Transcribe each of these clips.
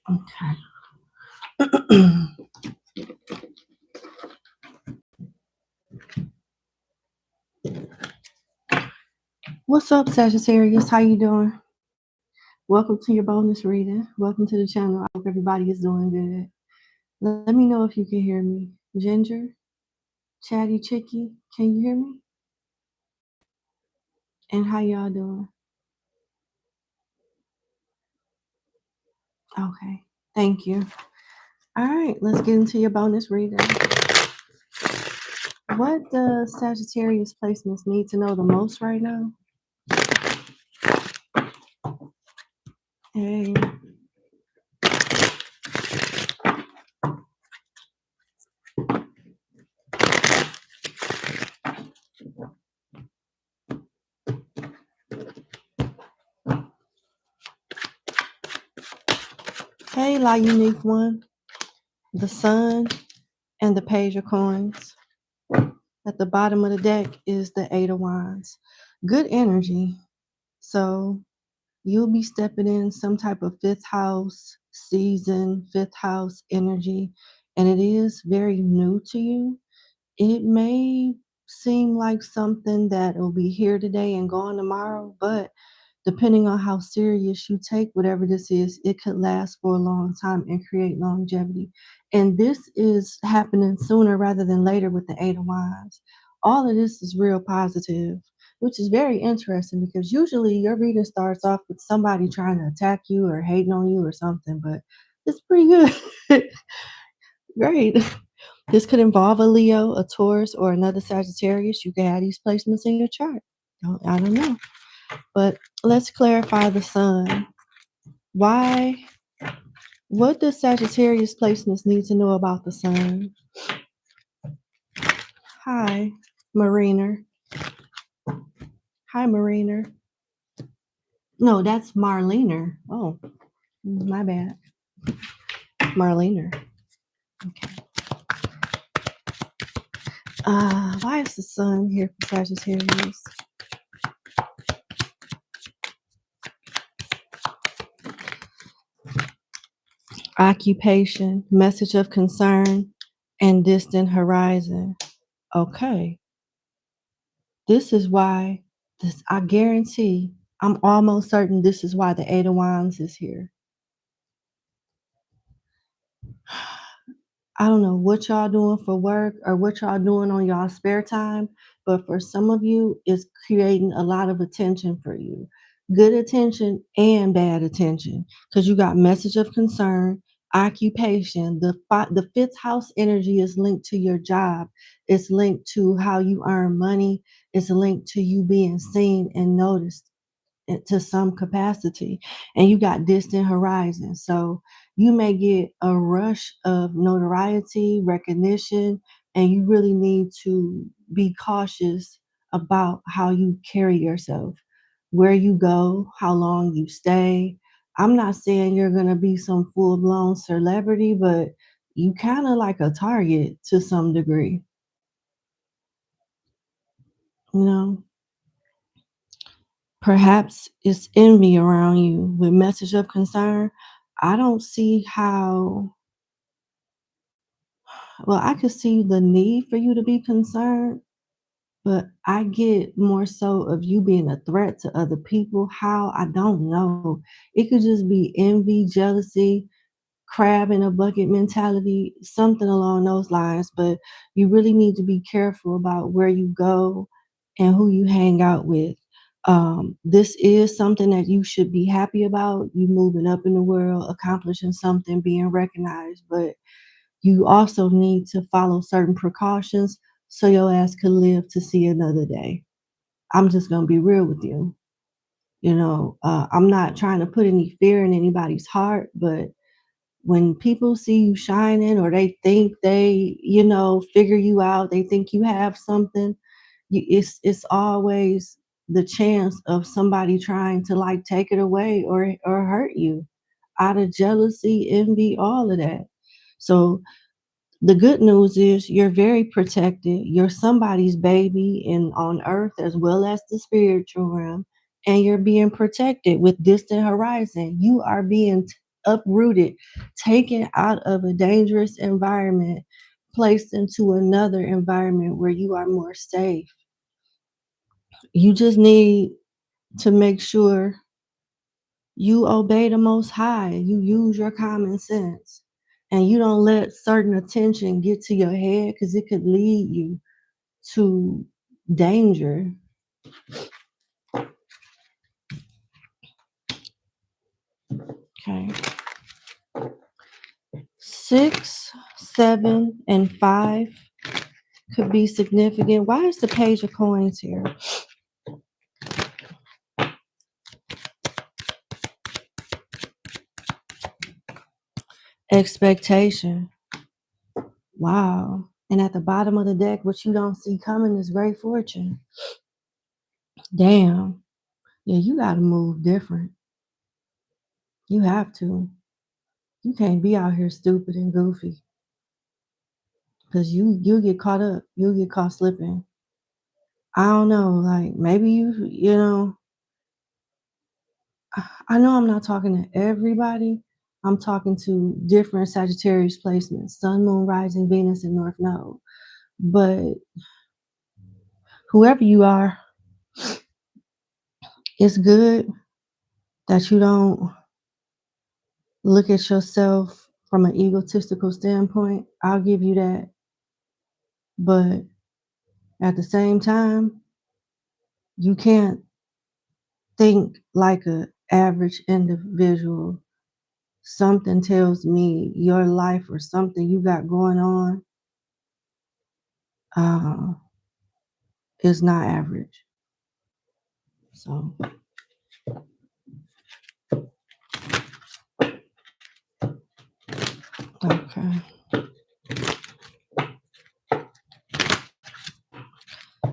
Okay. What's up, Sagittarius? How you doing? Welcome to your bonus reading. Welcome to the channel. I hope everybody is doing good. Let me know if you can hear me. Ginger, Chatty Chicky, can you hear me? And how y'all doing? Okay, thank you. All right, let's get into your bonus reading. What does Sagittarius placements need to know the most right now? Hey. Hey, La Unique One, the Sun, and the Page of Coins. At the bottom of the deck is the Eight of Wands. Good energy. So you'll be stepping in some type of fifth house season, fifth house energy, and it is very new to you. It may seem like something that will be here today and gone tomorrow, but depending on how serious you take whatever this is, it could last for a long time and create longevity. And this is happening sooner rather than later with the Eight of Wands. All of this is real positive, which is very interesting because usually your reading starts off with somebody trying to attack you or hating on you or something, but it's pretty good. Great. This could involve a Leo, a Taurus, or another Sagittarius. You can have these placements in your chart. I don't know. But let's clarify the Sun. Why? What does Sagittarius placements need to know about the Sun? Hi, Mariner. Hi, Mariner. No, that's Marlener. Oh, my bad. Marlener. Okay. Why is the Sun here for Sagittarius? Occupation, message of concern, and distant horizon. Okay. This is why this, I guarantee, I'm almost certain this is why the Eight of Wands is here. I don't know what y'all doing for work or what y'all doing on y'all spare time, but for some of you, it's creating a lot of attention for you. Good attention and bad attention, because you got message of concern, occupation. The fifth house energy is linked to your job. It's linked to how you earn money. It's linked to you being seen and noticed to some capacity, and you got distant horizon. So you may get a rush of notoriety, recognition, and you really need to be cautious about how you carry yourself, where you go, how long you stay. I'm not saying you're going to be some full-blown celebrity, but you kind of like a target to some degree, you know. Perhaps it's envy around you with message of concern. I don't see how, well, I could see the need for you to be concerned, but I get more so of you being a threat to other people. How? I don't know. It could just be envy, jealousy, crab in a bucket mentality, something along those lines. But you really need to be careful about where you go and who you hang out with. This is something that you should be happy about. You moving up in the world, accomplishing something, being recognized, but you also need to follow certain precautions so your ass can live to see another day. I'm just gonna be real with you. You know, I'm not trying to put any fear in anybody's heart, but when people see you shining or they think they, you know, figure you out, they think you have something, it's always the chance of somebody trying to like take it away or hurt you out of jealousy, envy, all of that. So the good news is you're very protected. You're somebody's baby and on earth as well as the spiritual realm, and you're being protected with distant horizon. You are being uprooted, taken out of a dangerous environment, placed into another environment where you are more safe. You just need to make sure you obey the Most High. You use your common sense. And you don't let certain attention get to your head because it could lead you to danger. Okay. 6, 7, and 5 could be significant. Why is the Page of Coins here? Expectation. Wow. And at the bottom of the deck, what you don't see coming is great fortune. Damn. Yeah, you got to move different. You have to. You can't be out here stupid and goofy. Because you'll get caught up. You'll get caught slipping. I don't know. Like, maybe you know, I know I'm not talking to everybody. I'm talking to different Sagittarius placements, Sun, Moon, Rising, Venus, and North Node. But whoever you are, it's good that you don't look at yourself from an egotistical standpoint. I'll give you that. But at the same time, you can't think like an average individual. Something tells me your life or something you got going on is not average. So okay.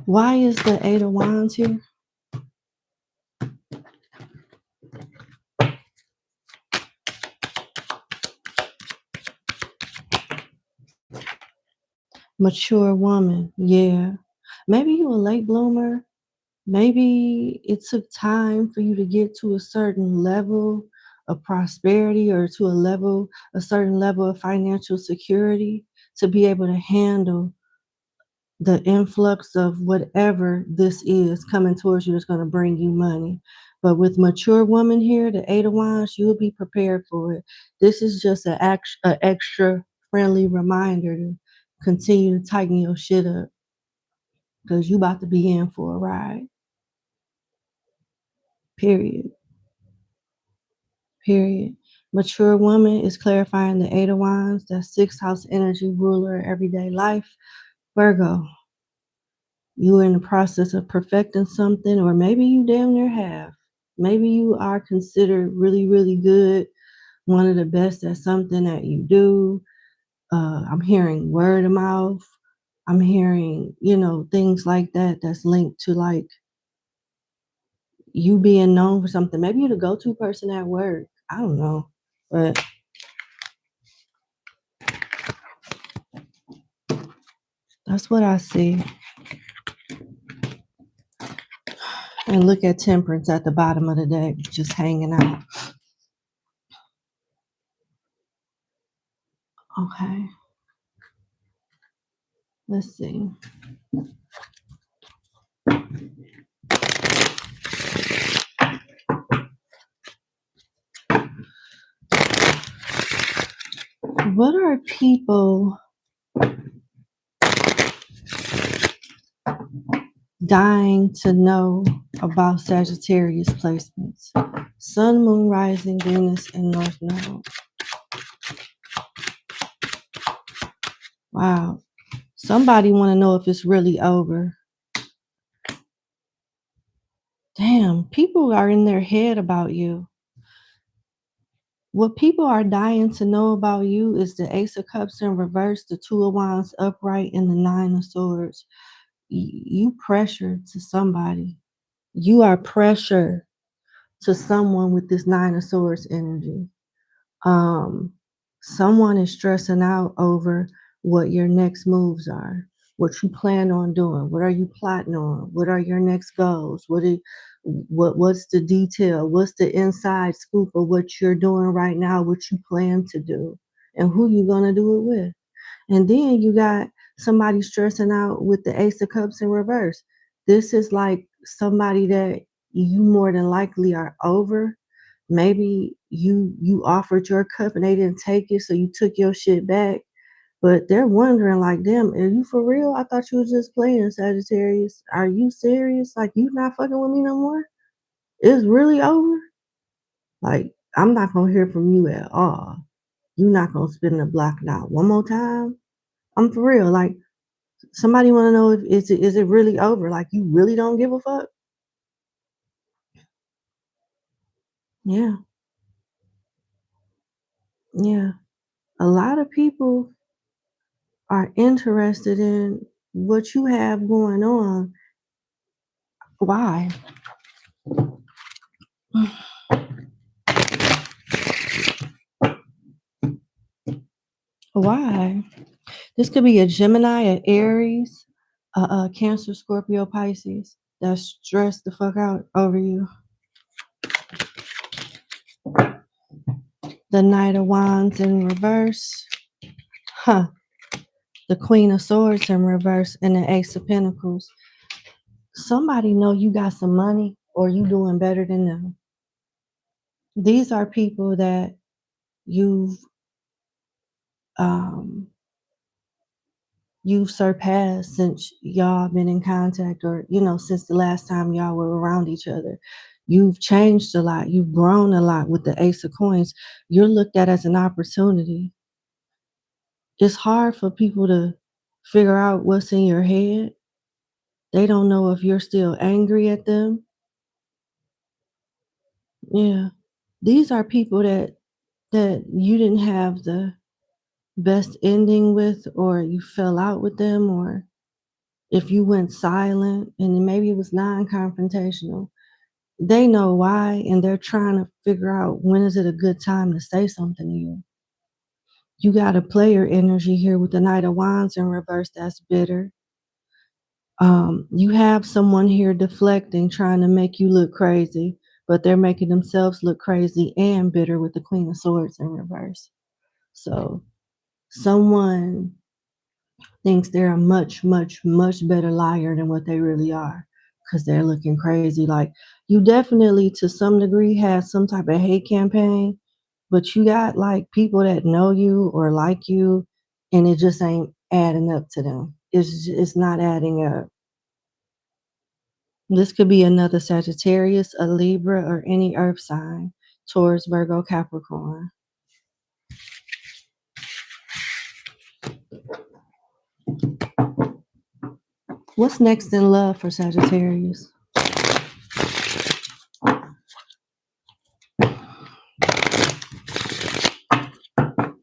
Why is the 8 of Wands here? Mature woman. Yeah. Maybe you a late bloomer. Maybe it took time for you to get to a certain level of prosperity or to a certain level of financial security to be able to handle the influx of whatever this is coming towards you that's going to bring you money. But with mature woman here, the 8 of Wands, you'll be prepared for it. This is just an extra friendly reminder to continue to tighten your shit up because you about to be in for a ride. Period. Period. Mature woman is clarifying the 8 of Wands, that 6th house energy ruler, everyday life. Virgo, you in the process of perfecting something, or maybe you damn near have. Maybe you are considered really, really good, one of the best at something that you do. I'm hearing word of mouth. I'm hearing, things like that that's linked to like you being known for something. Maybe you're the go-to person at work. I don't know. But that's what I see. And look at Temperance at the bottom of the deck, just hanging out. Okay. Let's see. What are people dying to know about Sagittarius placements? Sun, Moon, Rising, Venus, and North Node. Wow. Somebody want to know if it's really over. Damn, people are in their head about you. What people are dying to know about you is the Ace of Cups in reverse, the 2 of Wands upright, and the 9 of Swords. You pressure to somebody. You are pressure to someone with this 9 of Swords energy. Someone is stressing out over what your next moves are, what you plan on doing, what are you plotting on, what are your next goals, what what's the detail? What's the inside scoop of what you're doing right now, what you plan to do, and who you gonna do it with? And then you got somebody stressing out with the Ace of Cups in reverse. This is like somebody that you more than likely are over. Maybe you offered your cup and they didn't take it, so you took your shit back. But they're wondering, like, damn, are you for real? I thought you was just playing, Sagittarius. Are you serious? Like, you not fucking with me no more? It's really over? Like, I'm not gonna hear from you at all. You not gonna spin the block now one more time? I'm for real. Like, somebody wanna know if is it really over? Like, you really don't give a fuck? Yeah, yeah. A lot of people are interested in what you have going on. Why? Why? This could be a Gemini, an Aries, a Cancer, Scorpio, Pisces that's stressed the fuck out over you. The Knight of Wands in reverse. Huh. The Queen of Swords in reverse and the Ace of Pentacles. Somebody know you got some money or you doing better than them. These are people that you've um, you've surpassed since y'all been in contact, or since the last time y'all were around each other. You've changed a lot, you've grown a lot. With the Ace of Coins, you're looked at as an opportunity. It's hard for people to figure out what's in your head. They don't know if you're still angry at them. Yeah, these are people that you didn't have the best ending with, or you fell out with them, or if you went silent and maybe it was non-confrontational. They know why, and they're trying to figure out when is it a good time to say something to you. You got a player energy here with the Knight of Wands in reverse. That's bitter. You have someone here deflecting, trying to make you look crazy, but they're making themselves look crazy and bitter with the Queen of Swords in reverse. So someone thinks they're a much, much, much better liar than what they really are, because they're looking crazy. Like, you definitely, to some degree, had some type of hate campaign, but you got like people that know you or like you, and it just ain't adding up to them. It's not adding up. This could be another Sagittarius, a Libra, or any earth sign. Taurus, Virgo, Capricorn. What's next in love for Sagittarius?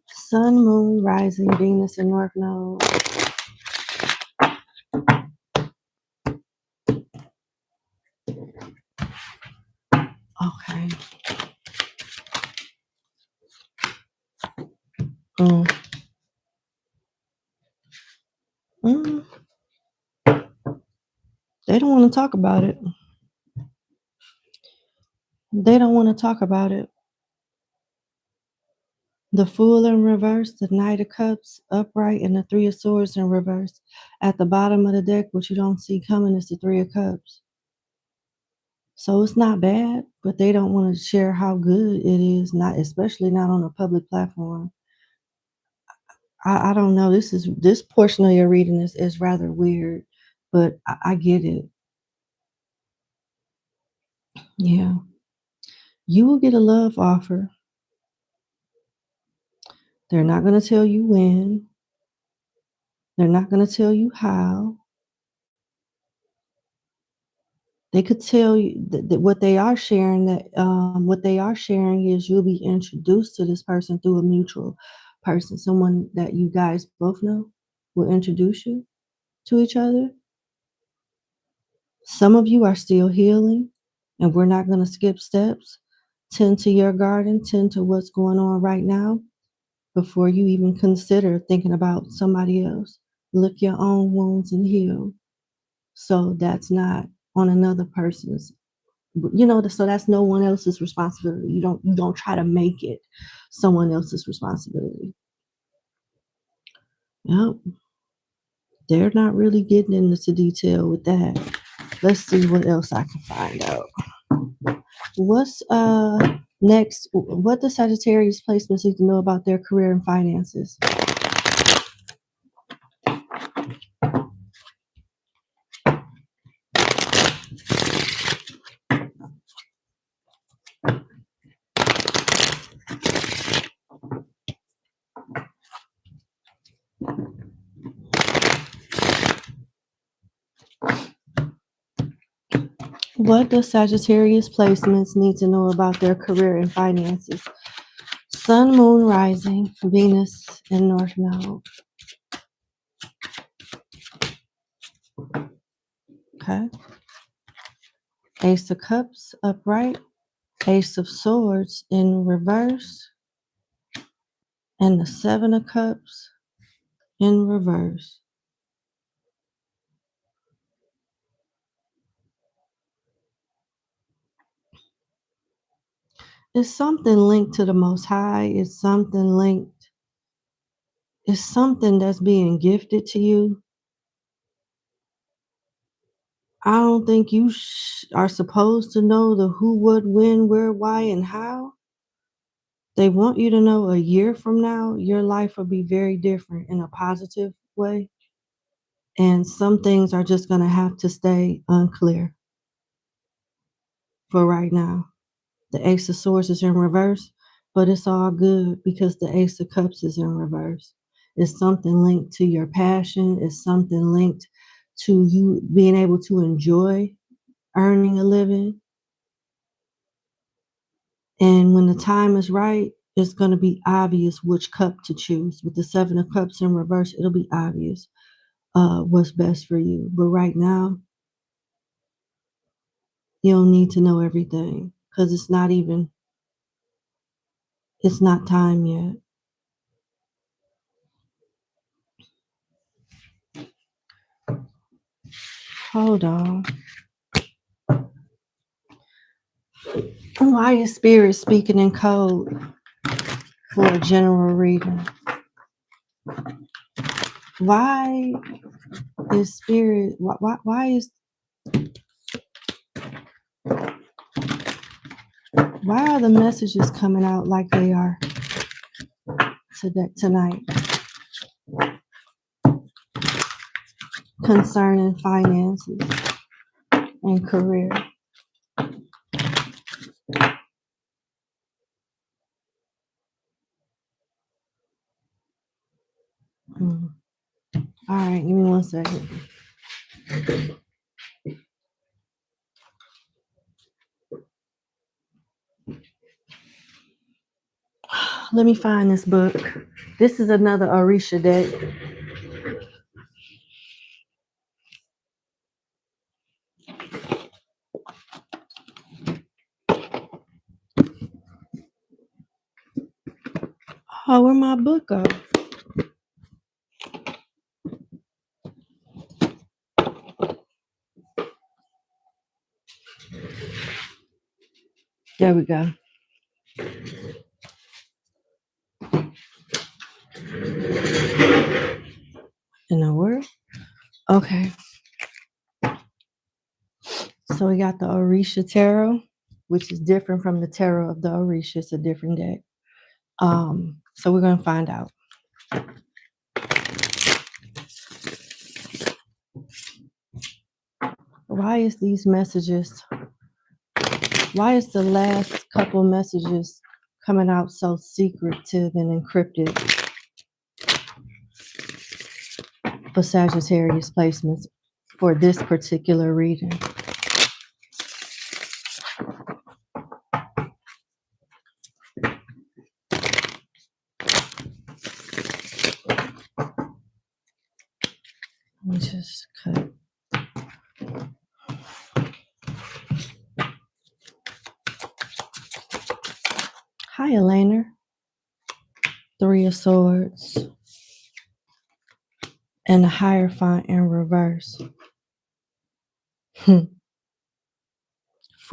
Sun, Moon, Rising, Venus, and North Node. Okay. Mm. Mm. They don't want to talk about it. They don't want to talk about it. The Fool in reverse, the Knight of Cups upright, and the Three of Swords in reverse. At the bottom of the deck, what you don't see coming is the Three of Cups. So it's not bad, but they don't want to share how good it is, not especially not on a public platform. I don't know. This portion of your reading is rather weird, but I get it. Yeah. You will get a love offer. They're not going to tell you when. They're not going to tell you how. They could tell you that what they are sharing, what they are sharing is you'll be introduced to this person through a mutual person, someone that you guys both know will introduce you to each other. Some of you are still healing, and we're not going to skip steps. Tend to your garden, tend to what's going on right now before you even consider thinking about somebody else. Lick your own wounds and heal. So that's not on another person's You know, so that's no one else's responsibility. You don't try to make it someone else's responsibility. Yep. They're not really getting into detail with that. Let's see what else I can find out. What's next? What does Sagittarius placements need to know about their career and finances? What does Sagittarius placements need to know about their career and finances? Sun, Moon, Rising, Venus, and North Node. Okay. Ace of Cups upright, Ace of Swords in reverse, and the Seven of Cups in reverse. It's something linked to the Most High. It's something linked. It's something that's being gifted to you. I don't think you are supposed to know the who, what, when, where, why, and how. They want you to know a year from now, your life will be very different in a positive way. And some things are just going to have to stay unclear for right now. The Ace of Swords is in reverse, but it's all good because the Ace of Cups is in reverse. It's something linked to your passion. It's something linked to you being able to enjoy earning a living. And when the time is right, it's going to be obvious which cup to choose. With the Seven of Cups in reverse, it'll be obvious what's best for you. But right now, you don't need to know everything because it's not time yet. Hold on. Why is Spirit speaking in code for a general reading? Why is Spirit, why are the messages coming out like they are tonight concerning finances and career? All right, give me 1 second. Let me find this book. This is another Orisha deck. Oh, where my book go? There we go. In the word? Okay. So we got the Orisha Tarot, which is different from the Tarot of the Orisha. It's a different deck. So we're going to find out. Why is these messages, why is the last couple messages coming out so secretive and encrypted for Sagittarius placements for this particular reading? Let me just cut. Hi, Elena. Three of Swords. And the Hierophant in reverse.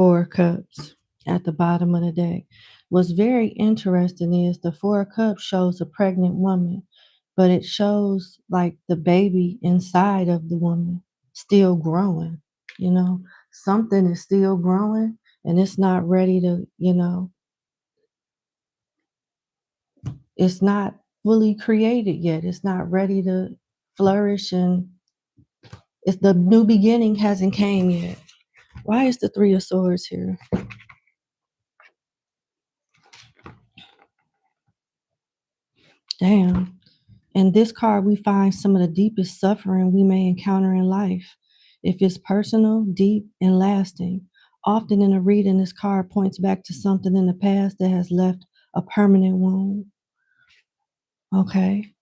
Four of Cups at the bottom of the deck. What's very interesting is the Four of Cups shows a pregnant woman, but it shows like the baby inside of the woman still growing. You know, something is still growing and it's not ready to, it's not fully created yet. It's not ready to flourish, and it's the new beginning hasn't came yet. Why is the Three of Swords here? Damn. In this card, we find some of the deepest suffering we may encounter in life. If it's personal, deep, and lasting, often in a reading, this card points back to something in the past that has left a permanent wound. Okay.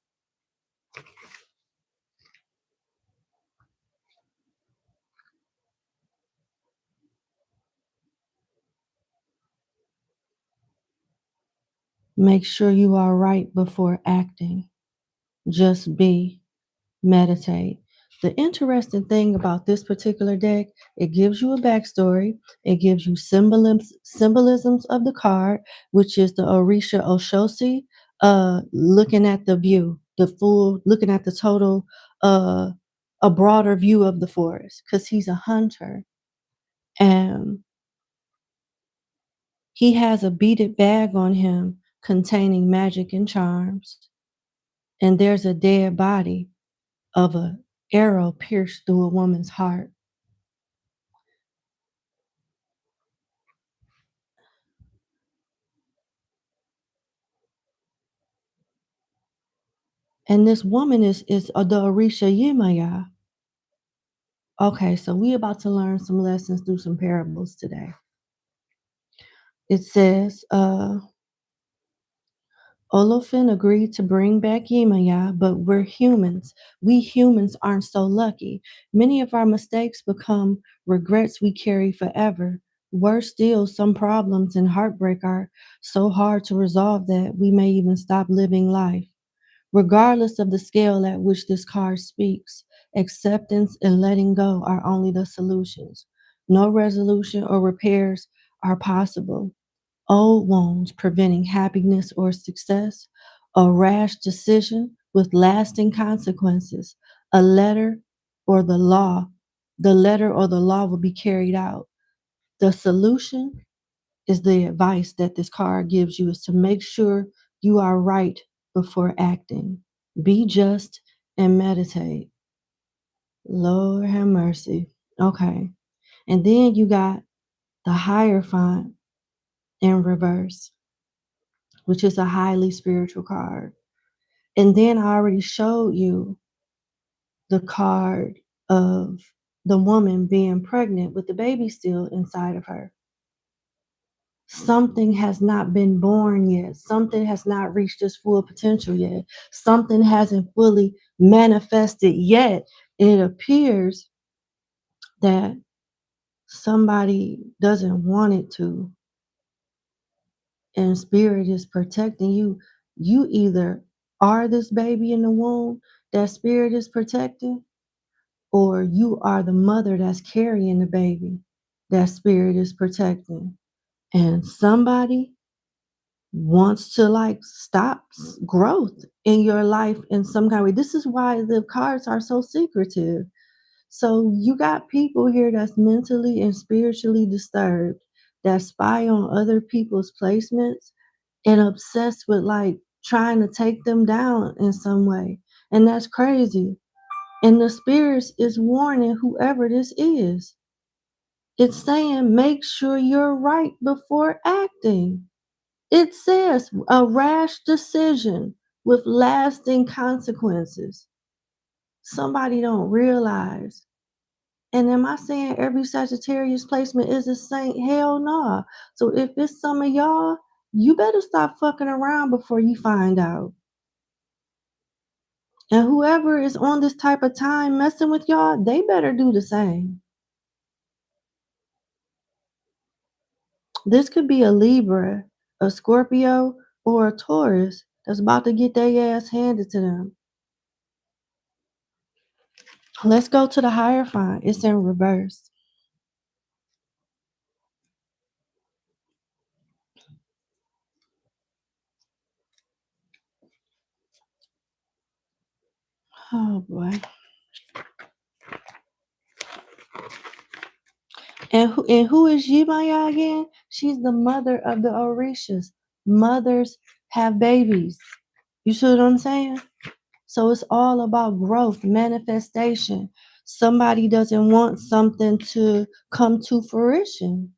Make sure you are right before acting. Just be. Meditate. The interesting thing about this particular deck, it gives you a backstory. It gives you symbolisms of the card, which is the Orisha Oshosi, looking at the view, looking at the total, a broader view of the forest, because he's a hunter. And he has a beaded bag on him containing magic and charms. And there's a dead body of an arrow pierced through a woman's heart. And this woman is the Orisha Yemaya. Okay, so we about to learn some lessons through some parables today. It says, Olafin agreed to bring back Yemaya, but we're humans. We humans aren't so lucky. Many of our mistakes become regrets we carry forever. Worse still, some problems and heartbreak are so hard to resolve that we may even stop living life. Regardless of the scale at which this card speaks, acceptance and letting go are only the solutions. No resolution or repairs are possible. Old wounds preventing happiness or success, a rash decision with lasting consequences, a letter or the law, the letter or the law will be carried out. The solution is the advice that this card gives you is to make sure you are right before acting. Be just and meditate. Lord have mercy. Okay. And then you got the Hierophant in reverse, which is a highly spiritual card. And then I already showed you the card of the woman being pregnant with the baby still inside of her. Something has not been born yet. Something has not reached its full potential yet. Something hasn't fully manifested yet. And it appears that somebody doesn't want it to, and spirit is protecting you. You either are this baby in the womb that spirit is protecting, or you are the mother that's carrying the baby that spirit is protecting. And somebody wants to like stop growth in your life in some kind of way. This is why the cards are so secretive. So you got people here that's mentally and spiritually disturbed, that spy on other people's placements and obsessed with like trying to take them down in some way. And that's crazy. And the spirits is warning whoever this is. It's saying make sure you're right before acting. It says a rash decision with lasting consequences. Somebody don't realize. And am I saying every Sagittarius placement is a saint? Hell no. So if it's some of y'all, you better stop fucking around before you find out. And whoever is on this type of time messing with y'all, they better do the same. This could be a Libra, a Scorpio, or a Taurus that's about to get their ass handed to them. Let's go to the Hierophant. It's in reverse. Oh boy. And who is Yimaya again? She's the mother of the Orishas. Mothers have babies. You see what I'm saying? So it's all about growth, manifestation. Somebody doesn't want something to come to fruition,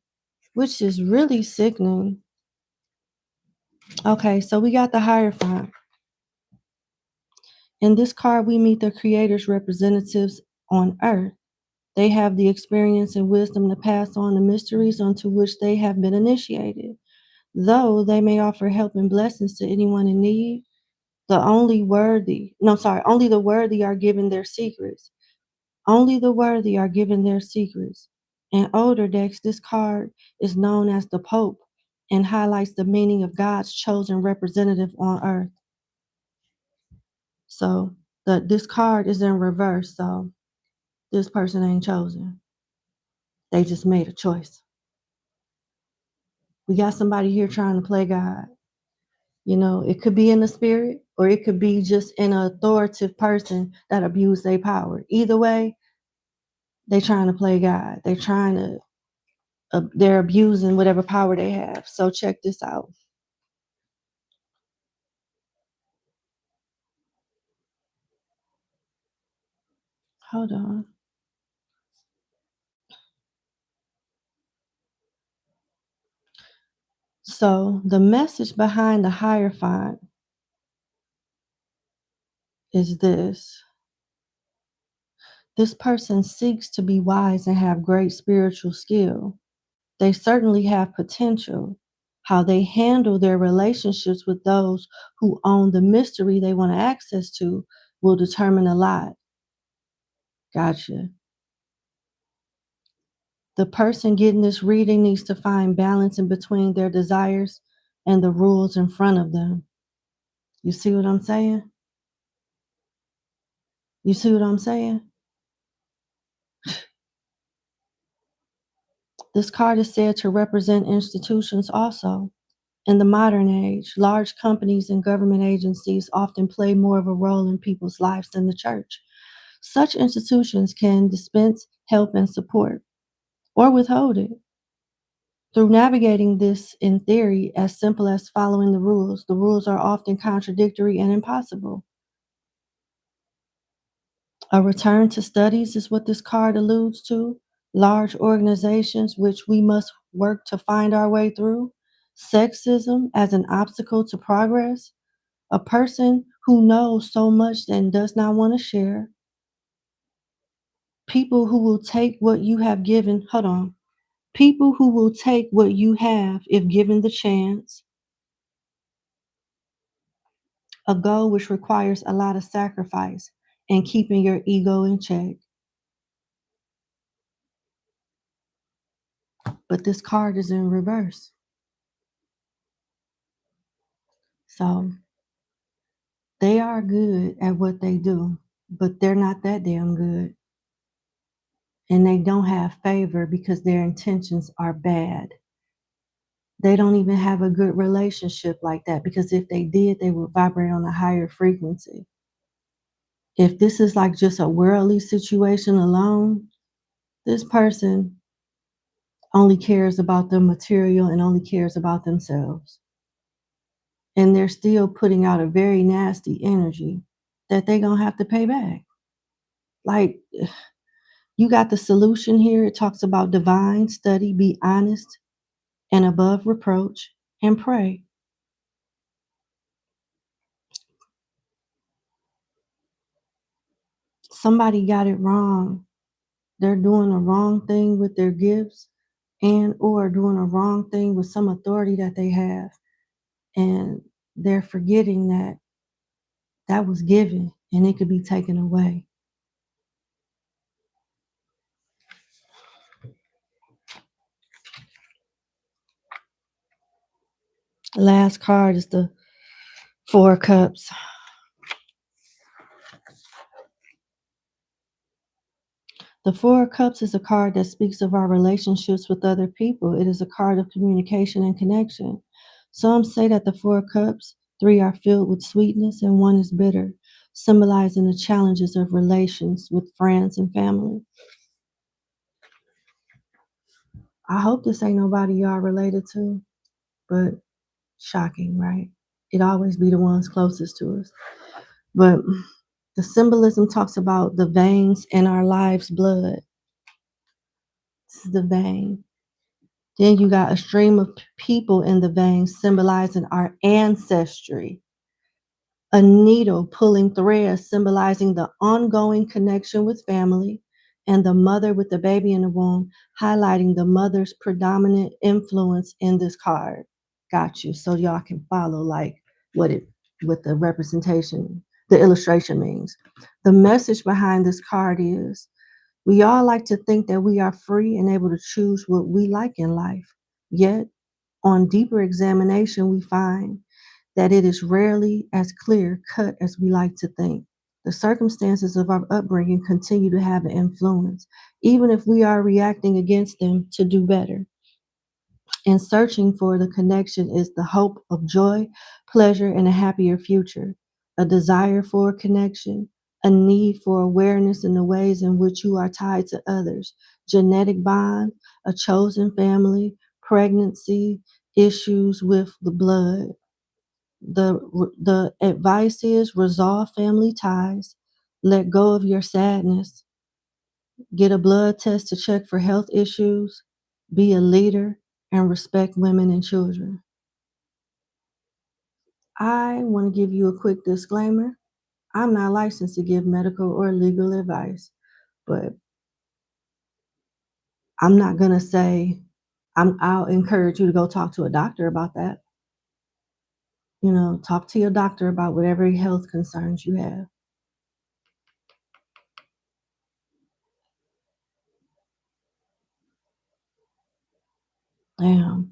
which is really sickening. Okay, so we got the Hierophant. In this card, we meet the Creator's representatives on Earth. They have the experience and wisdom to pass on the mysteries onto which they have been initiated. Though they may offer help and blessings to anyone in need, only the worthy are given their secrets. Only the worthy are given their secrets. In older decks, this card is known as the Pope and highlights the meaning of God's chosen representative on earth. So this card is in reverse, so this person ain't chosen. They just made a choice. We got somebody here trying to play God. You know, it could be in the spirit or it could be just an authoritative person that abused their power. Either way, they trying to play God. They're abusing whatever power they have. So check this out. Hold on. So the message behind the Hierophant is this. This person seeks to be wise and have great spiritual skill. They certainly have potential. How they handle their relationships with those who own the mystery they want access to will determine a lot. Gotcha. The person getting this reading needs to find balance in between their desires and the rules in front of them. You see what I'm saying? You see what I'm saying? This card is said to represent institutions also. In the modern age, large companies and government agencies often play more of a role in people's lives than the church. Such institutions can dispense help and support or withhold it. Through navigating this in theory as simple as following the rules are often contradictory and impossible. A return to studies is what this card alludes to. Large organizations which we must work to find our way through. Sexism as an obstacle to progress. A person who knows so much and does not want to share. People who will take what you have given. Hold on. People who will take what you have if given the chance. A goal which requires a lot of sacrifice and keeping your ego in check. But this card is in reverse. So they are good at what they do, but they're not that damn good. And they don't have favor because their intentions are bad. They don't even have a good relationship like that because if they did, they would vibrate on a higher frequency. If this is like just a worldly situation alone, this person only cares about the material and only cares about themselves. And they're still putting out a very nasty energy that they're going to have to pay back. Like, you got the solution here. It talks about divine study, be honest and above reproach, and pray. Somebody got it wrong. They're doing the wrong thing with their gifts and or doing a wrong thing with some authority that they have. And they're forgetting that that was given and it could be taken away. The last card is the Four of Cups. The Four of Cups is a card that speaks of our relationships with other people. It is a card of communication and connection. Some say that the Four of Cups, 3 are filled with sweetness and 1 is bitter. symbolizing the challenges of relations with friends and family. I hope this ain't nobody y'all related to, but shocking, right? It always be the ones closest to us. But the symbolism talks about the veins in our lives' blood. This is the vein. Then you got a stream of people in the veins symbolizing our ancestry. A needle pulling threads symbolizing the ongoing connection with family, and the mother with the baby in the womb highlighting the mother's predominant influence in this card. Got you. So y'all can follow like what the representation, the illustration means. The message behind this card is we all like to think that we are free and able to choose what we like in life. Yet, on deeper examination, we find that it is rarely as clear cut as we like to think. The circumstances of our upbringing continue to have an influence, even if we are reacting against them to do better. And searching for the connection is the hope of joy, pleasure, and a happier future, a desire for a connection, a need for awareness in the ways in which you are tied to others, genetic bond, a chosen family, pregnancy, issues with the blood. The advice is resolve family ties, let go of your sadness, get a blood test to check for health issues, be a leader, and respect women and children. I want to give you a quick disclaimer. I'm not licensed to give medical or legal advice, but I'm not going to say I'll encourage you to go talk to a doctor about that. You know, talk to your doctor about whatever health concerns you have. Damn.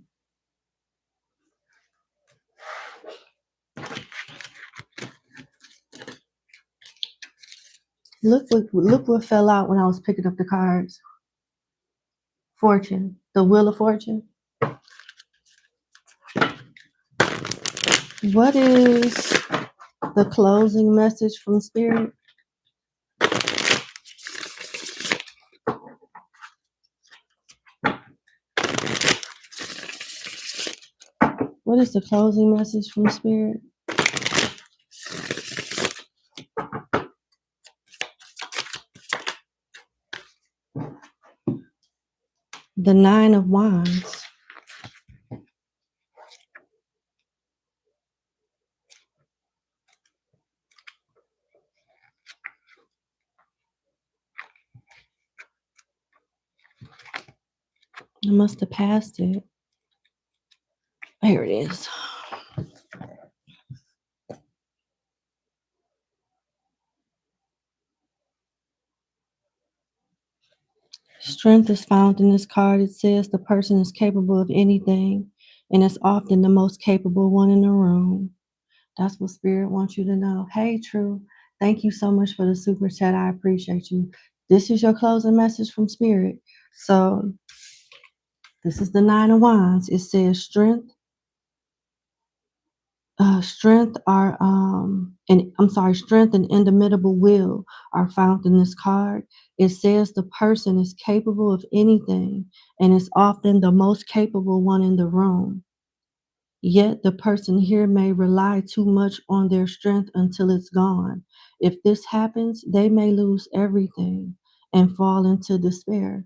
Look what fell out when I was picking up the cards. Fortune, the Wheel of Fortune. What is the closing message from Spirit? What is the closing message from Spirit? The Nine of Wands. I must have passed it. Here it is. Strength is found in this card. It says the person is capable of anything and is often the most capable one in the room. That's what Spirit wants you to know. Hey, True. Thank you so much for the super chat. I appreciate you. This is your closing message from Spirit. So this is the Nine of Wands. It says strength strength and indomitable will are found in this card. It says the person is capable of anything and is often the most capable one in the room. Yet the person here may rely too much on their strength until it's gone. If this happens, they may lose everything and fall into despair.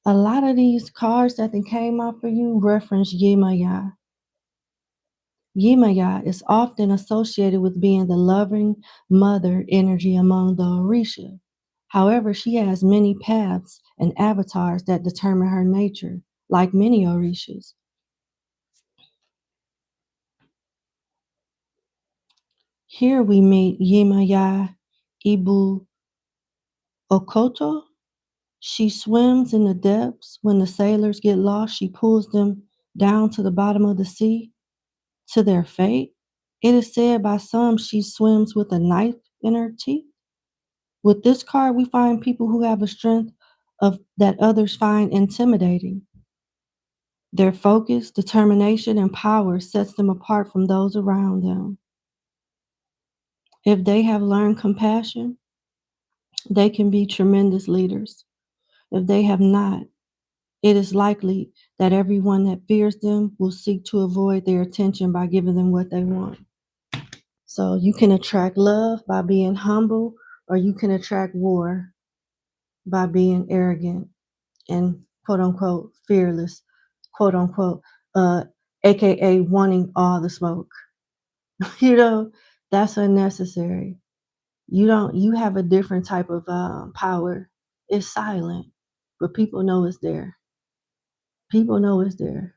A lot of these cards that they came out for you reference Yemaya. Yemaya is often associated with being the loving mother energy among the Orisha. However, she has many paths and avatars that determine her nature, like many Orishas. Here we meet Yemaya Ibu Okoto. She swims in the depths. When the sailors get lost, she pulls them down to the bottom of the sea to their fate. It is said by some she swims with a knife in her teeth. With this card, we find people who have a strength of that others find intimidating. Their focus, determination, and power sets them apart from those around them. If they have learned compassion, they can be tremendous leaders. If they have not, it is likely that everyone that fears them will seek to avoid their attention by giving them what they want. So you can attract love by being humble, or you can attract war by being arrogant and quote unquote fearless, quote unquote, aka wanting all the smoke. You know, that's unnecessary. You have a different type of power. It's silent, but people know it's there. People know it's there.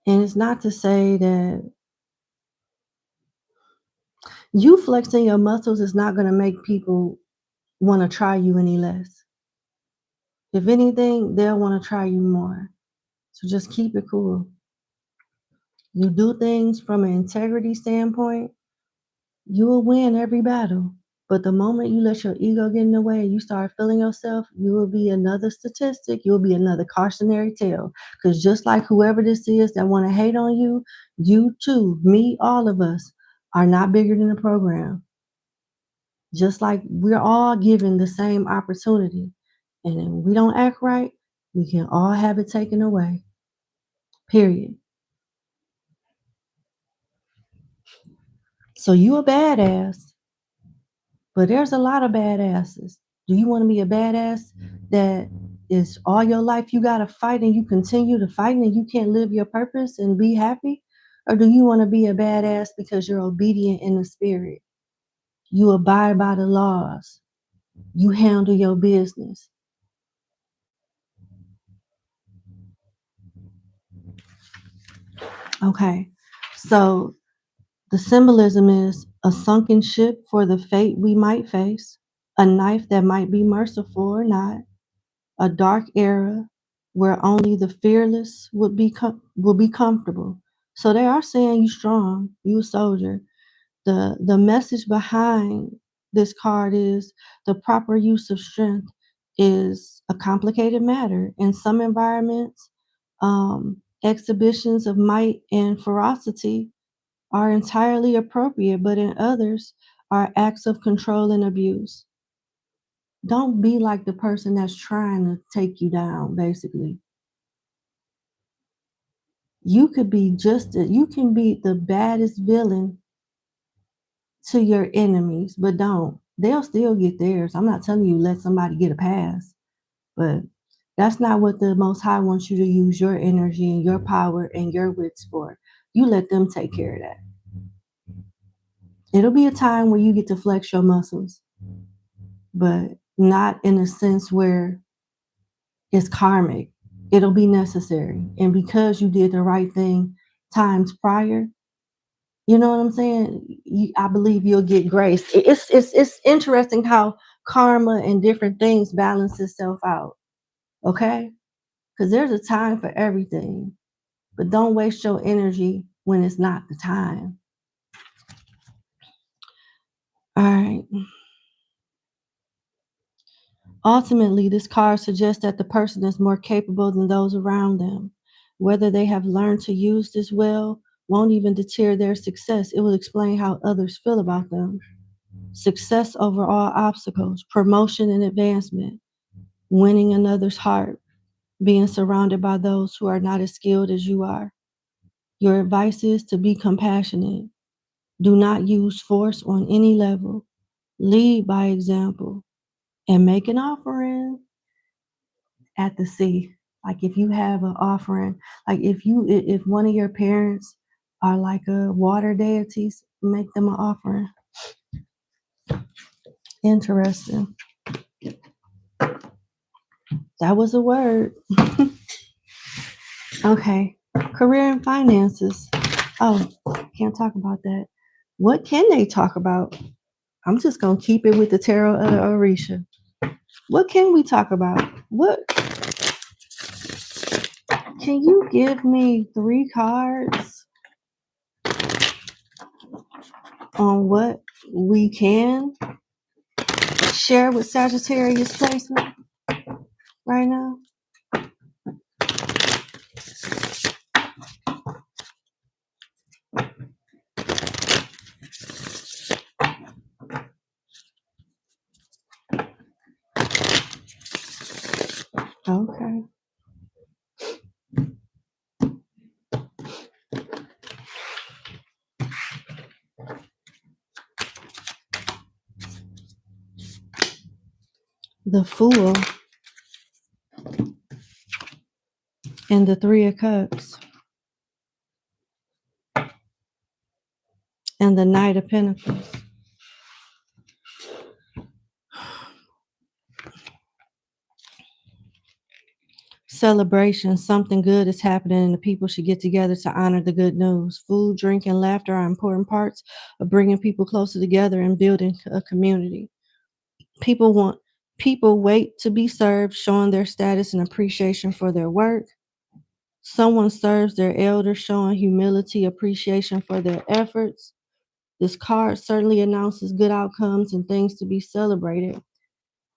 And it's not to say that you flexing your muscles is not going to make people want to try you any less. If anything, they'll want to try you more. So just keep it cool. You do things from an integrity standpoint, you will win every battle. But the moment you let your ego get in the way and you start feeling yourself, you will be another statistic. You'll be another cautionary tale. Because just like whoever this is that want to hate on you, you too, me, all of us, are not bigger than the program. Just like we're all given the same opportunity. And if we don't act right, we can all have it taken away. Period. So you a badass. But there's a lot of badasses. Do you want to be a badass that is all your life you got to fight and you continue to fight and you can't live your purpose and be happy? Or do you want to be a badass because you're obedient in the spirit? You abide by the laws. You handle your business. Okay. So the symbolism is a sunken ship for the fate we might face, a knife that might be merciful or not, a dark era where only the fearless will be comfortable. So they are saying you strong, you a soldier. The message behind this card is the proper use of strength is a complicated matter. In some environments, exhibitions of might and ferocity are entirely appropriate, but in others are acts of control and abuse. Don't be like the person that's trying to take you down, basically. You could be you can be the baddest villain to your enemies, but don't. They'll still get theirs. I'm not telling you let somebody get a pass, but that's not what the Most High wants you to use your energy and your power and your wits for. You let them take care of that. It'll be a time where you get to flex your muscles, but not in a sense where it's karmic. It'll be necessary. And because you did the right thing times prior, you know what I'm saying? I believe you'll get grace. It's interesting how karma and different things balance itself out. Okay? Because there's a time for everything. But don't waste your energy when it's not the time. All right. Ultimately, this card suggests that the person is more capable than those around them. Whether they have learned to use this well won't even deter their success. It will explain how others feel about them. Success over all obstacles, promotion and advancement, winning another's heart, being surrounded by those who are not as skilled as you are. Your advice is to be compassionate. Do not use force on any level. Lead by example and make an offering at the sea. Like if you have an offering, like if one of your parents are like a water deities, make them an offering. Interesting. That was a word. Okay. Career and finances. Oh, can't talk about that. What can they talk about? I'm just going to keep it with the tarot of the Orisha. What can we talk about? What can you give me 3 cards on what we can share with Sagittarius placement right now? Okay. The Fool and the Three of Cups and the Knight of Pentacles. Celebration, something good is happening and the people should get together to honor the good news. Food, drink, and laughter are important parts of bringing people closer together and building a community. People wait to be served, showing their status and appreciation for their work. Someone serves their elder, showing humility, appreciation for their efforts. This card certainly announces good outcomes and things to be celebrated.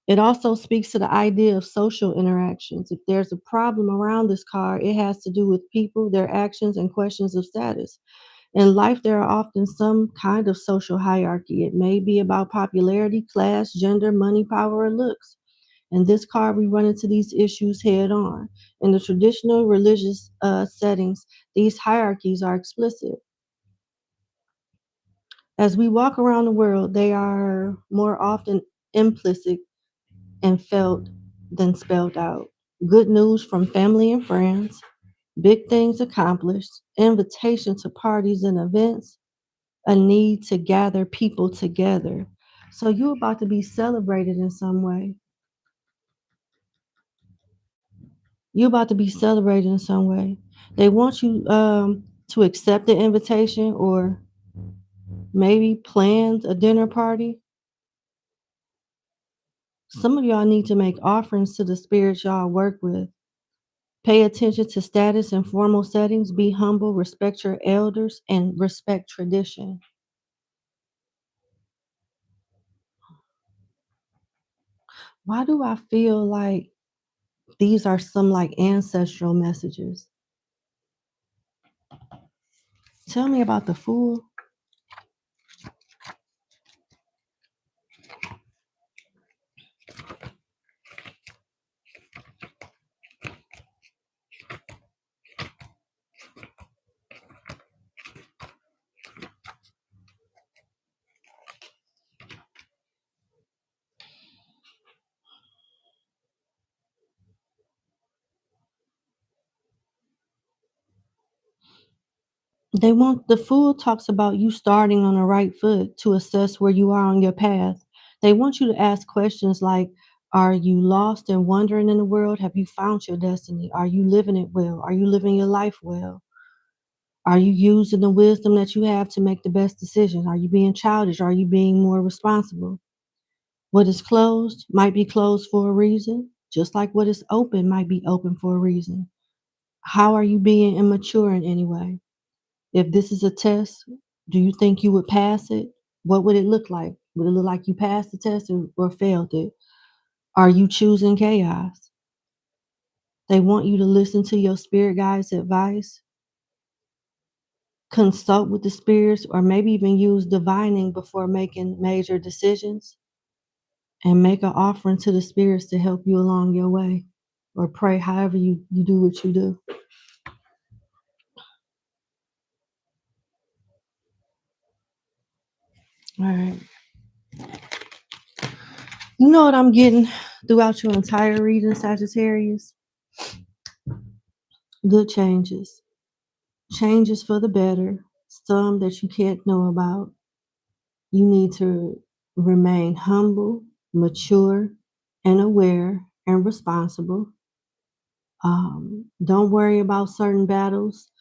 It also speaks to the idea of social interactions. If there's a problem around this card, it has to do with people, their actions, and questions of status. In life, there are often some kind of social hierarchy. It may be about popularity, class, gender, money, power, or looks. In this card, we run into these issues head on. In the traditional religious settings, these hierarchies are explicit. As we walk around the world, they are more often implicit and felt than spelled out. Good news from family and friends, big things accomplished, invitation to parties and events, a need to gather people together. So you're about to be celebrated in some way. You're about to be celebrated in some way. They want you to accept the invitation or maybe planned a dinner party. Some of y'all need to make offerings to the spirits y'all work with. Pay attention to status in formal settings. Be humble, respect your elders, and respect tradition. Why do I feel like these are some like ancestral messages? Tell me about the Fool. The Fool talks about you starting on the right foot to assess where you are on your path. They want you to ask questions like, are you lost and wandering in the world? Have you found your destiny? Are you living it well? Are you living your life well? Are you using the wisdom that you have to make the best decisions? Are you being childish? Are you being more responsible? What is closed might be closed for a reason, just like what is open might be open for a reason. How are you being immature in any way? If this is a test, do you think you would pass it? What would it look like? Would it look like you passed the test or failed it? Are you choosing chaos? They want you to listen to your spirit guides' advice, consult with the spirits, or maybe even use divining before making major decisions, and make an offering to the spirits to help you along your way, or pray however you do what you do. All right. You know what I'm getting throughout your entire reading, Sagittarius? Good changes. Changes for the better. Some that you can't know about. You need to remain humble, mature, and aware and responsible. Don't worry about certain battles.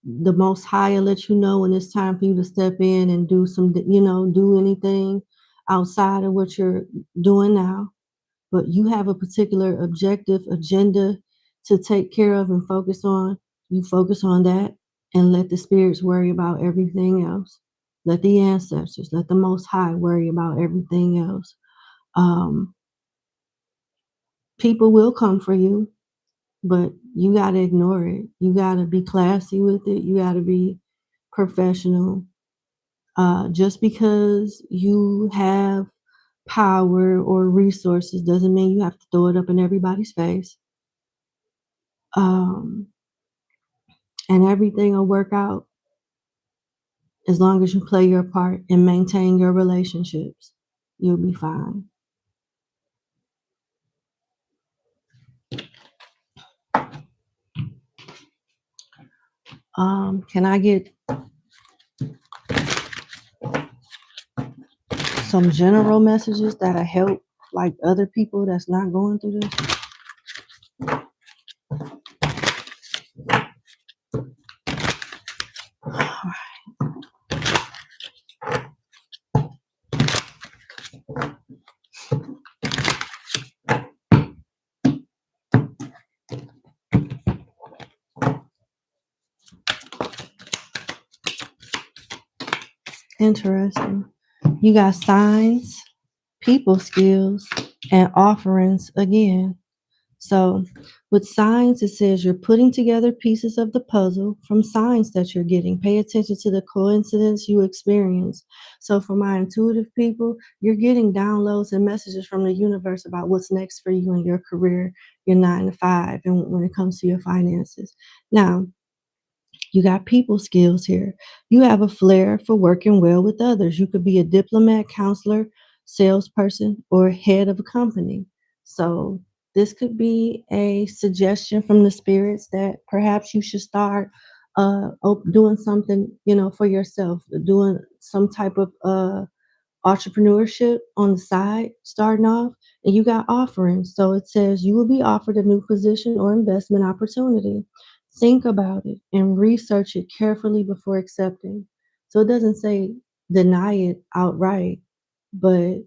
The Most High will let you know when it's time for you to step in and do anything outside of what you're doing now. But you have a particular objective, agenda to take care of and focus on. You focus on that and let the spirits worry about everything else. Let the ancestors, let the Most High worry about everything else. Um, People will come for you, but you got to ignore it. You got to be classy with it. You got to be professional. Just because you have power or resources doesn't mean you have to throw it up in everybody's face. And everything will work out as long as you play your part and maintain your relationships. You'll be fine. Can I get some general messages that'll help like other people that's not going through this? Interesting. You got signs, people skills, and offerings again. So with signs, it says you're putting together pieces of the puzzle from signs that you're getting. Pay attention to the coincidence you experience. So for my intuitive people, you're getting downloads and messages from the universe about what's next for you in your career, your 9 to 5, and when it comes to your finances. Now, you got people skills here. You have a flair for working well with others. You could be a diplomat, counselor, salesperson, or head of a company. So this could be a suggestion from the spirits that perhaps you should start doing something, for yourself, doing some type of entrepreneurship on the side, starting off, and you got offerings. So it says you will be offered a new position or investment opportunity. Think about it and research it carefully before accepting. So it doesn't say deny it outright, but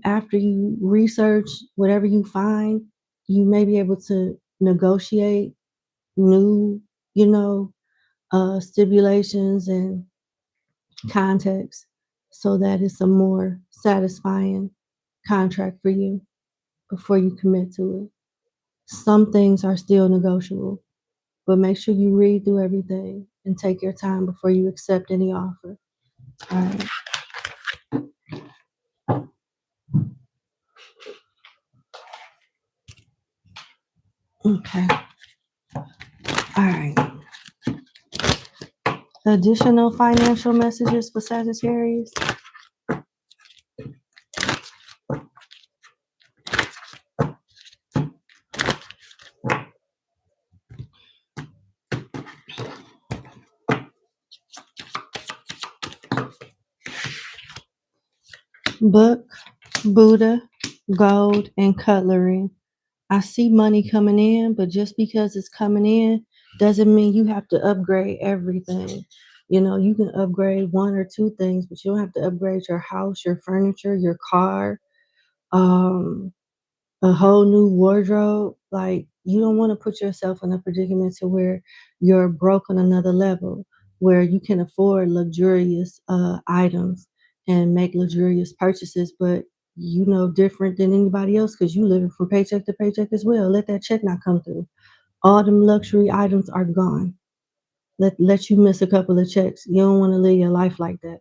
after you research whatever you find, you may be able to negotiate new, stipulations and context so that it's a more satisfying contract for you before you commit to it. Some things are still negotiable, but make sure you read through everything and take your time before you accept any offer. All right. Okay. All right. Additional financial messages for Sagittarius. Book, Buddha, gold, and cutlery. I see money coming in, but just because it's coming in doesn't mean you have to upgrade everything. You can upgrade one or two things, but you don't have to upgrade your house, your furniture, your car, um, a whole new wardrobe. Like, you don't want to put yourself in a predicament to where you're broke on another level, where you can afford luxurious items and make luxurious purchases, but different than anybody else because you living from paycheck to paycheck as well. Let that check not come through. All them luxury items are gone. Let you miss a couple of checks. You don't want to live your life like that.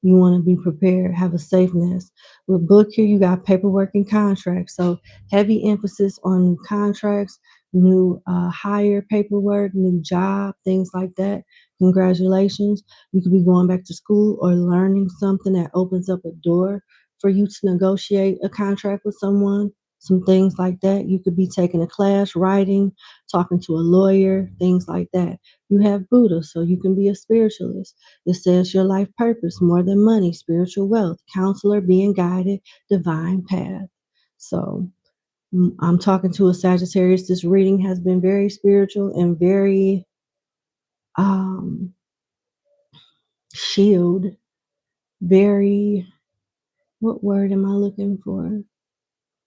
You want to be prepared, have a safe nest. With book here, you got paperwork and contracts. So heavy emphasis on new contracts, new hire paperwork, new job, things like that. Congratulations. You could be going back to school or learning something that opens up a door for you to negotiate a contract with someone. Some things like that. You could be taking a class, writing, talking to a lawyer, things like that. You have Buddha, so you can be a spiritualist. It says your life purpose, more than money, spiritual wealth, counselor, being guided, divine path. So I'm talking to a Sagittarius. This reading has been very spiritual and very shield, very, what word am I looking for?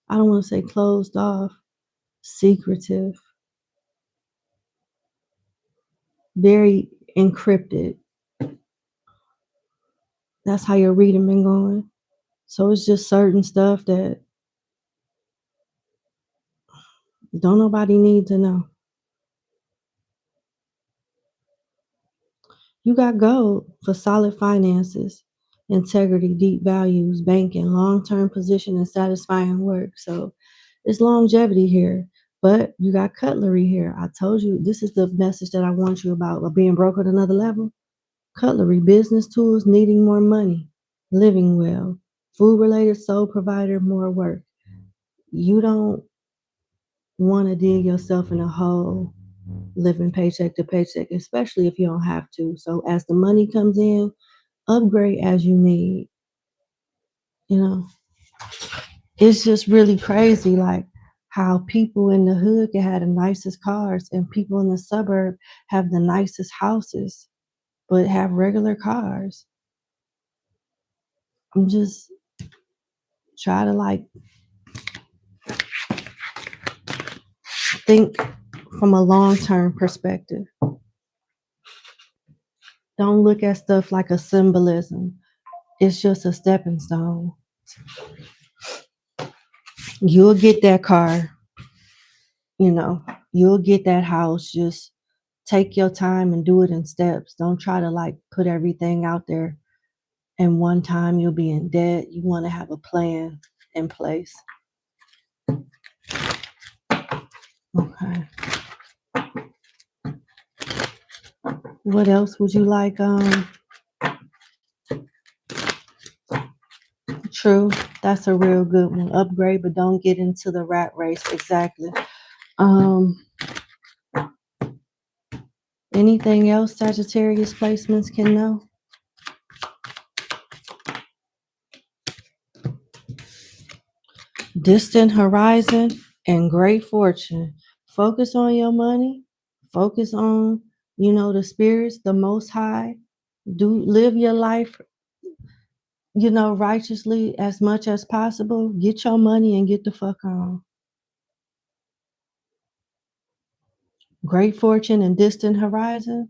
I don't want to say closed off, secretive, very encrypted. That's how your reading been going. So it's just certain stuff that don't nobody need to know. You got gold for solid finances, integrity, deep values, banking, long-term position, and satisfying work. So it's longevity here. But you got cutlery here. I told you this is the message that I want you about being broke at another level. Cutlery, business tools, needing more money, living well, food-related, sole provider, more work. You don't want to dig yourself in a hole living paycheck to paycheck, especially if you don't have to. So as the money comes in, upgrade as you need. You know, it's just really crazy, like how people in the hood can have the nicest cars and people in the suburb have the nicest houses, but have regular cars. I'm just try to like think from a long-term perspective. Don't look at stuff like a symbolism. It's just a stepping stone. You'll get that car, you know, you'll get that house. Just take your time and do it in steps. Don't try to like put everything out there and one time you'll be in debt. You want to have a plan in place. Okay. What else would you like? True. That's a real good one. Upgrade, but don't get into the rat race. Exactly. Anything else Sagittarius placements can know? Distant horizon and great fortune. Focus on your money. Focus on, the spirits, the most high. Live your life, righteously as much as possible. Get your money and get the fuck on. Great fortune and distant horizon.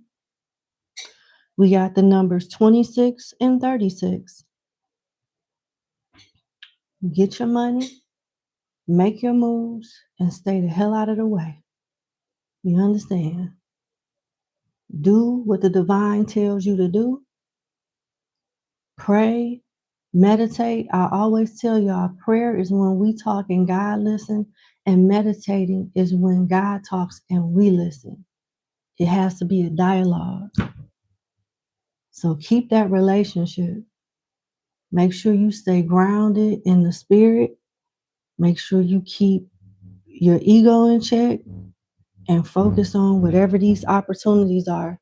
We got the numbers 26 and 36. Get your money, make your moves, and stay the hell out of the way. You understand? Do what the divine tells you to do. Pray, meditate. I always tell y'all, prayer is when we talk and God listen, and meditating is when God talks and we listen. It has to be a dialogue. So keep that relationship. Make sure you stay grounded in the spirit. Make sure you keep your ego in check and focus on whatever these opportunities are,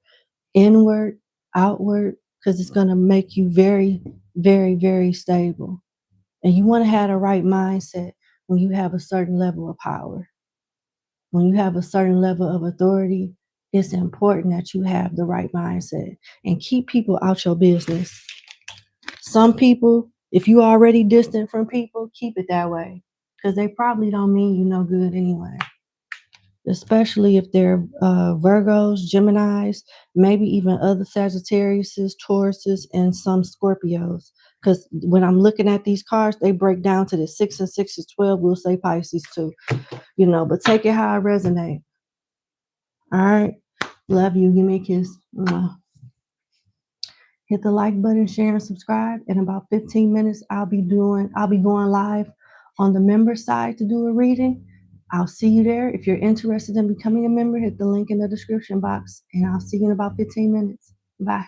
inward, outward, because it's going to make you very, very, very stable. And you want to have the right mindset when you have a certain level of power. When you have a certain level of authority, it's important that you have the right mindset and keep people out your business. Some people, if you already distant from people, keep it that way because they probably don't mean you no good anyway. Especially if they're Virgos, Geminis, maybe even other Sagittariuses, Tauruses, and some Scorpios. Because when I'm looking at these cards, they break down to the 6 and 6 is 12. We'll say Pisces too, but take it how it resonates. All right. Love you. Give me a kiss. Hit the like button, share, and subscribe. In about 15 minutes, I'll be going live on the member side to do a reading. I'll see you there. If you're interested in becoming a member, hit the link in the description box, and I'll see you in about 15 minutes. Bye.